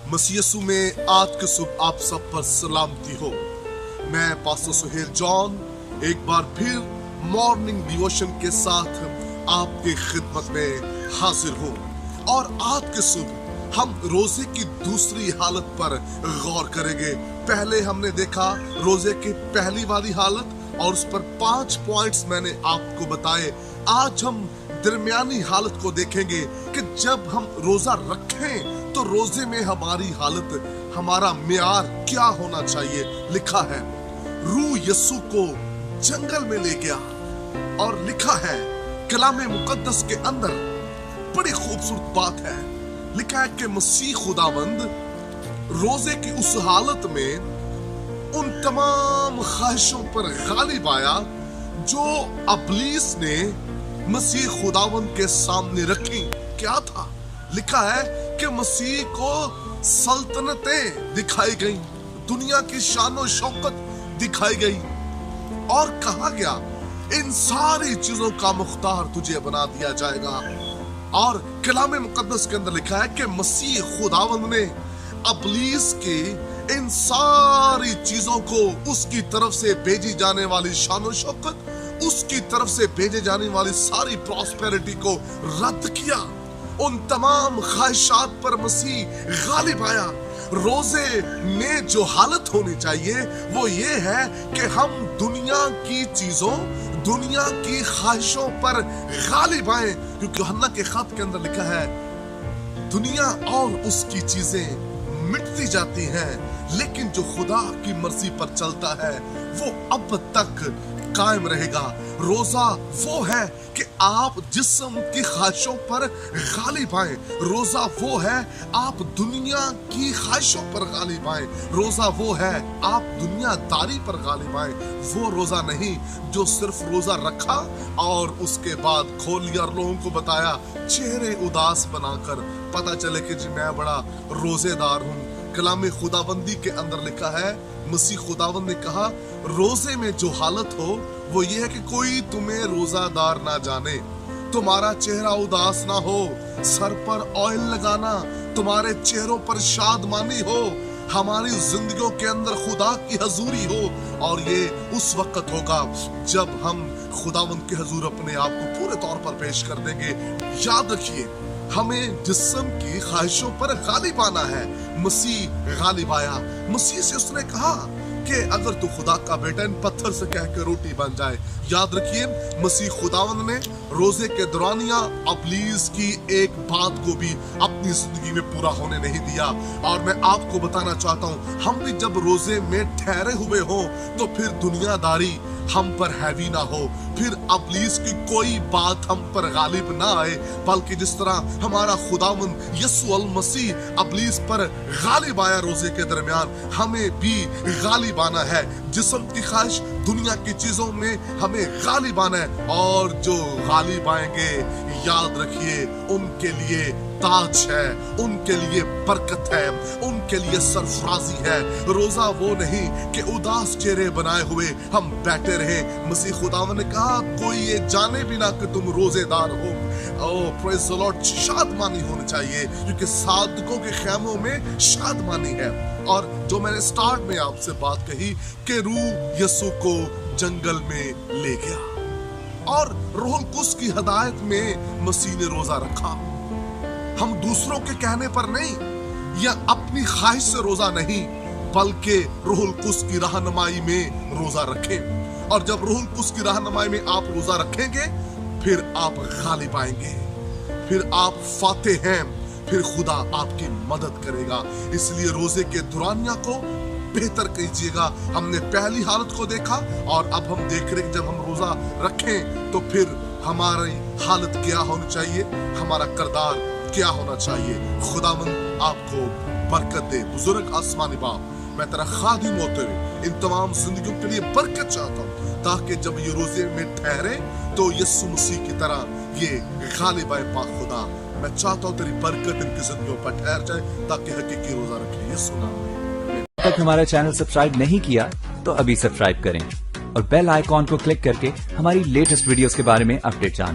मसीह यीशु में आज के सुबह आप सब पर सलामती हो। मैं पास्टर सुहेल जॉन एक बार फिर मॉर्निंग डिवोशन के साथ आपकी खिदमत में हाजिर हूँ और आज के सुबह हम रोजे की दूसरी हालत पर गौर करेंगे। पहले हमने देखा रोजे की पहली वाली हालत और उस पर 5 पॉइंट्स मैंने आपको बताए। आज हम दरमियानी हालत को देखेंगे कि जब हम रोजा रखें तो रोजे में हमारी हालत, हमारा मियार क्या होना चाहिए। लिखा है रूह यीशु को जंगल में ले गया और लिखा है कलामे मुकद्दस के अंदर बड़ी खूबसूरत बात है। लिखा है कि मसीह खुदावंद रोजे की उस हालत में उन तमाम ख्वाहिशों पर गालिब आया जो अबलीस ने मसीह खुदावंद के सामने रखी। क्या था? लिखा है कि मसीह को सल्तनतें दिखाई गई, दुनिया की शान शौकत दिखाई गई और कहा गया इन सारी चीजों का मुख्तार तुझे बना दिया जाएगा। और कलामे मुकद्दस के अंदर लिखा है कि मसीह खुदावंद ने अबलीस की इन सारी चीजों को, उसकी तरफ से भेजी जाने वाली शान शौकत, उसकी तरफ से भेजे जाने वाली सारी प्रॉस्पेरिटी को रद्द किया। उन तमाम ख्वाहिशात पर मसीह गालिब आया। रोजे में जो हालत होनी चाहिए वो ये है कि हम दुनिया की चीजों, दुनिया की ख्वाहिशों पर गालिब आए, क्योंकि यूहन्ना के खत के अंदर लिखा है दुनिया और उसकी चीजें मिटती जाती हैं, लेकिन जो खुदा की मर्जी पर चलता है वो अब तक कायम रहेगा। रोजा वो है कि आप जिस्म की ख्वाहिशों पर गालिब आए। रोजा वो है आप दुनिया की ख्वाहिशों पर गालिब आए। रोजा वो है आप दुनियादारी पर गालिब आए। वो रोजा नहीं जो सिर्फ रोजा रखा और उसके बाद खोल लिया और लोगों को बताया, चेहरे उदास बनाकर, पता चले कि जी मैं बड़ा रोजेदार हूँ। कलामे खुदाबंदी के अंदर लिखा है, मसीह खुदावंद ने कहा रोजे में जो हालत हो वो ये है कि कोई तुम्हें रोजादार ना जाने, तुम्हारा चेहरा उदास ना हो, सर पर ऑयल लगाना, तुम्हारे चेहरों पर शादमानी हो, हमारी जिंदगियों के अंदर खुदा की हजूरी हो। और ये उस वक्त होगा जब हम खुदावंद के हजूर अपने आप को पूरे तौर पर पेश कर देंगे। याद रखिए हमें जिस्म की ख्वाहिशों पर गालिब आना है। मसीह गालिब आया। मसीह से उसने कहा कि अगर तू खुदा का बेटा इन पत्थर से कह के रोटी बन जाए। याद रखिए मसीह खुदावंद ने रोजे के दौरानिया अबलीस की एक बात को भी अपनी जिंदगी में पूरा होने नहीं दिया। और मैं आपको बताना चाहता हूँ हम भी जब रोजे में ठहरे हुए हो तो फिर दुनियादारी हम पर हैवी ना हो, फिर अबलीस की कोई बात हम पर गालिब ना आए, बल्कि जिस तरह हमारा खुदावंद यीशु अल मसीह अबलीस पर गालिब आया रोजे के दरमियान, हमें भी गालिब आना है। जिस्म की ख्वाहिश, दुनिया की चीजों में हमें गालिब आना है। और जो गालिब आएंगे याद रखिए उनके लिए ताज है, उनके लिए बरकत है, उनके लिए सरफराजी है। रोजा वो नहीं कि उदास चेहरे बनाए हुए हम बैठे रहे। मसीह खुदावंद ने कहा कोई ये जाने भी ना कि तुम रोजेदार हो। ओह प्रेज़ द लॉर्ड, शादमानी होनी चाहिए क्योंकि सादकों के खैमों में शादमानी है। और जो मैंने स्टार्ट में आपसे बात कही कि रूह यीशु को जंगल में ले गया और रूहुल कुद्स की हदायत में मसीह ने रोजा रखा। हम दूसरों के कहने पर नहीं या अपनी ख्वाहिश से रोजा नहीं, बल्कि रूहुल कुद्स की रहनुमाई में रोजा रखें। और जब रूहुल कुद्स की रहनुमाई में आप रोजा रखेंगे फिर आप गालिब आएंगे, फिर आप फातेह हैं, फिर खुदा आपकी मदद करेगा। इसलिए रोजे के दौरानिया को बेहतर कीजिएगा। हमने पहली हालत को देखा और अब हम देख रहे हैं जब हम रोजा रखें तो फिर हमारी हालत क्या होनी चाहिए, हमारा किरदार क्या होना चाहिए। खुदावंद आपको बरकत दे। बुजुर्ग आसमानी बाप, मैं तेरा खादिम होते हुए इन तमाम जिंदगियों के लिए बरकत चाहता हूँ ताकि जब ये रोजे में ठहरे तो यीशु मसीह की तरह ये गालिब आए। पाक खुदा, मैं चाहता हूँ तेरी बरकत इनकी जिंदगियों पर ठहर जाए ताकि हकीकी रोजा रखे। यीशु नाम में। अब तक हमारा चैनल सब्सक्राइब नहीं किया तो अभी सब्सक्राइब करें और बेल आइकॉन को क्लिक करके हमारी लेटेस्ट वीडियोस के बारे में अपडेट जानें।